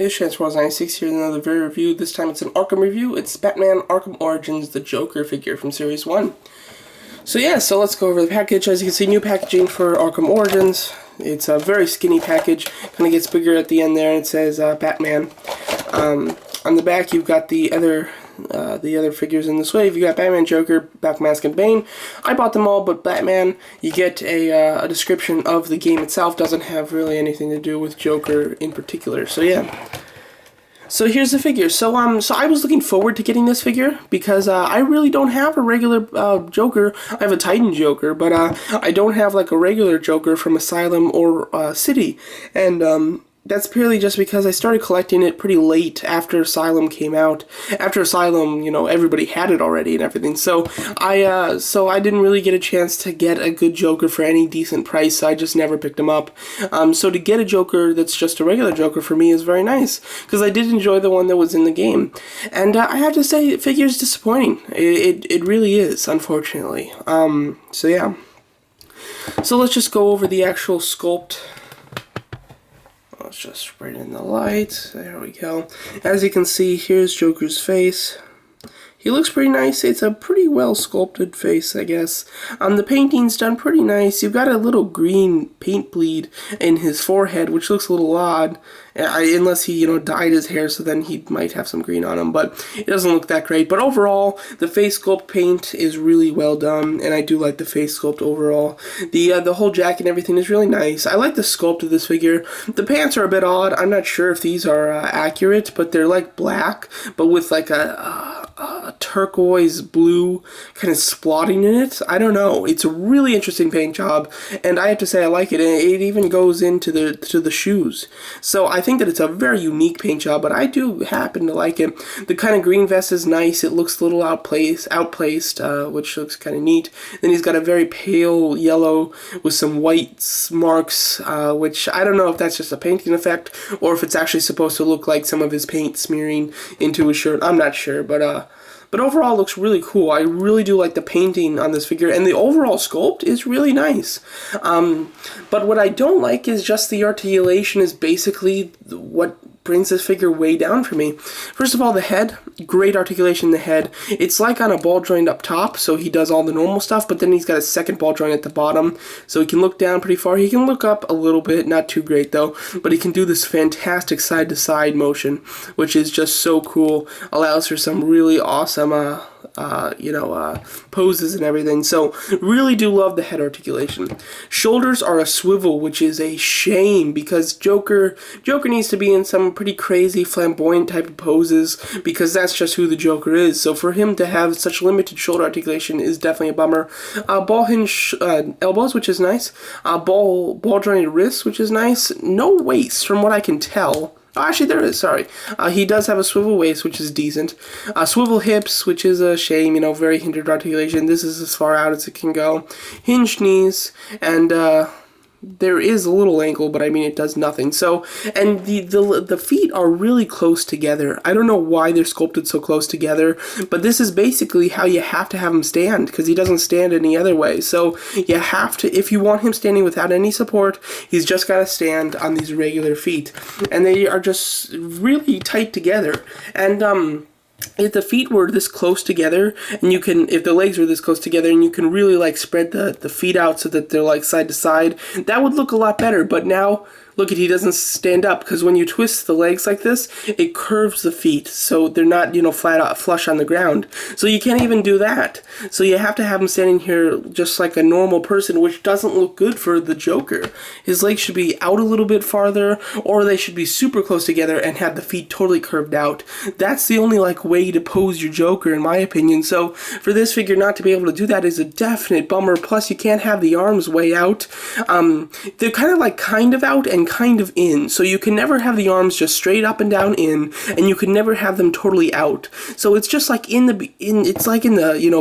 It's Transformers96 here with another video review. This time it's an Arkham review. It's Batman Arkham Origins, the Joker figure from Series 1. So let's go over the package. As you can see, new packaging for Arkham Origins. It's a very skinny package. Kind of gets bigger at the end there, and it says Batman. On the back, you've got the other figures in this wave. You got Batman, Joker, Black Mask, and Bane. I bought them all, but Batman, you get a description of the game itself. Doesn't have really anything to do with Joker in particular. So yeah. So here's the figure. So I was looking forward to getting this figure because I really don't have a regular Joker. I have a Titan Joker, but I don't have like a regular Joker from Asylum or City, and that's purely just because I started collecting it pretty late after Asylum came out. After Asylum, you know, everybody had it already and everything. So I didn't really get a chance to get a good Joker for any decent price, so I just never picked him up. So to get a Joker that's just a regular Joker for me is very nice, because I did enjoy the one that was in the game. And I have to say, the figure is disappointing. It really is, unfortunately. So yeah. So let's just go over the actual sculpt. Let's just bring in the light. There we go. As you can see, here's Joker's face. He looks pretty nice. It's a pretty well sculpted face, I guess. The painting's done pretty nice. You've got a little green paint bleed in his forehead, which looks a little odd. Unless he, dyed his hair, so then he might have some green on him. But it doesn't look that great. But overall, the face sculpt paint is really well done, and I do like the face sculpt overall. The whole jacket and everything is really nice. I like the sculpt of this figure. The pants are a bit odd. I'm not sure if these are accurate, but they're like black, but with like a turquoise blue kind of splotting in it. I don't know. It's a really interesting paint job, and I have to say I like it. And it even goes into the shoes. So I think that it's a very unique paint job, but I do happen to like it. The kind of green vest is nice. It looks a little outplaced, which looks kind of neat. Then he's got a very pale yellow with some white marks, which I don't know if that's just a painting effect or if it's actually supposed to look like some of his paint smearing into his shirt. I'm not sure, but overall, it looks really cool. I really do like the painting on this figure, and the overall sculpt is really nice. But what I don't like is just the articulation is basically what brings this figure way down for me. First of all, the head, great articulation in the head. It's like on a ball joint up top, so he does all the normal stuff, but then he's got a second ball joint at the bottom, so he can look down pretty far. He can look up a little bit, not too great though, but he can do this fantastic side-to-side motion, which is just so cool. Allows for some really awesome poses and everything. So really do love the head articulation. Shoulders are a swivel, which is a shame because Joker needs to be in some pretty crazy flamboyant type of poses, because that's just who the Joker is. So for him to have such limited shoulder articulation is definitely a bummer. Ball hinge elbows, which is nice. Ball jointed wrists, which is nice. No waist from what I can tell. Oh, actually, there is, sorry. He does have a swivel waist, which is decent. Swivel hips, which is a shame, very hindered articulation. This is as far out as it can go. Hinged knees, and there is a little ankle, but I mean, it does nothing. So, and the feet are really close together. I don't know why they're sculpted so close together, but this is basically how you have to have him stand, because he doesn't stand any other way. So you have to, if you want him standing without any support, he's just got to stand on these regular feet, and they are just really tight together. And if the feet were this close together, and if the legs were this close together, and you can really like spread the feet out so that they're like side to side, that would look a lot better. But now, look he doesn't stand up, because when you twist the legs like this, it curves the feet, so they're not, flat out flush on the ground. So you can't even do that. So you have to have him standing here just like a normal person, which doesn't look good for the Joker. His legs should be out a little bit farther, or they should be super close together and have the feet totally curved out. That's the only way to pose your Joker, in my opinion. So for this figure not to be able to do that is a definite bummer. Plus you can't have the arms way out. They're kind of out and kind of in, so you can never have the arms just straight up and down in, and you can never have them totally out. So it's just like in the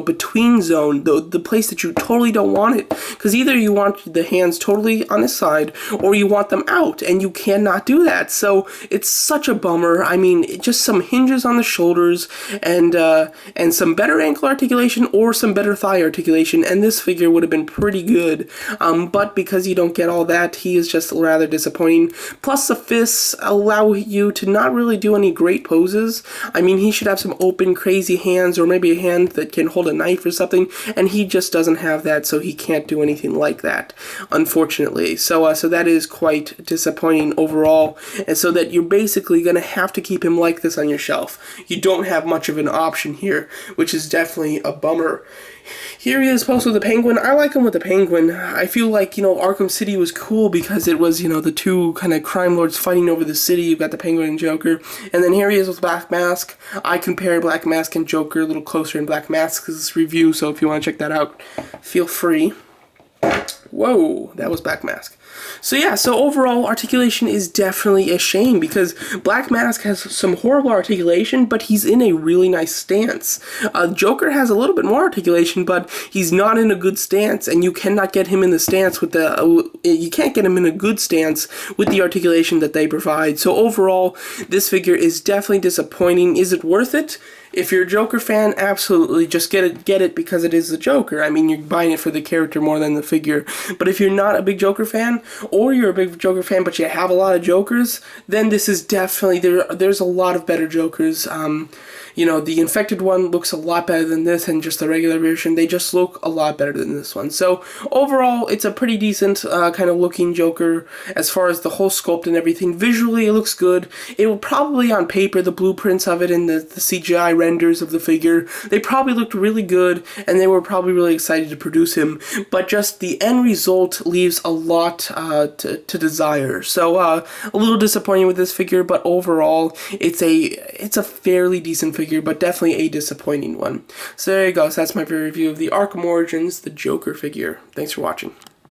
between zone, the place that you totally don't want it, because either you want the hands totally on his side, or you want them out, and you cannot do that. So it's such a bummer. I mean, just some hinges on the shoulders, and some better ankle articulation or some better thigh articulation, and this figure would have been pretty good. But because you don't get all that, he is just rather disappointing. disappointing. Plus, the fists allow you to not really do any great poses. I mean, he should have some open, crazy hands, or maybe a hand that can hold a knife or something, and he just doesn't have that, so he can't do anything like that, unfortunately. So that is quite disappointing overall, and so that you're basically going to have to keep him like this on your shelf. You don't have much of an option here, which is definitely a bummer. Here he is posed with the Penguin. I like him with the Penguin. I feel like, Arkham City was cool because it was, the two kind of crime lords fighting over the city. You've got the Penguin and Joker. And then here he is with Black Mask. I compare Black Mask and Joker a little closer in Black Mask's review, so if you want to check that out, feel free. Whoa, that was Black Mask. So yeah, so overall, Articulation is definitely a shame because Black Mask has some horrible articulation, but he's in a really nice stance. Joker has a little bit more articulation, but he's not in a good stance, and you cannot get him in the stance with the, you can't get him in a good stance with the articulation that they provide. So overall, this figure is definitely disappointing. Is it worth it? If you're a Joker fan, absolutely, just get it because it is the Joker. I mean, you're buying it for the character more than the figure. But if you're not a big Joker fan, or you're a big Joker fan but you have a lot of Jokers, then this is definitely, there's a lot of better Jokers. The Infected one looks a lot better than this, and just the regular version, they just look a lot better than this one. So overall, it's a pretty decent kind of looking Joker as far as the whole sculpt and everything. Visually, it looks good. It will probably, on paper, the blueprints of it and the CGI renders of the figure, they probably looked really good, and they were probably really excited to produce him, but just the end result leaves a lot to desire. So a little disappointing with this figure, but overall, it's a fairly decent figure, but definitely a disappointing one. So there you go. So that's my review of the Arkham Origins, the Joker figure. Thanks for watching.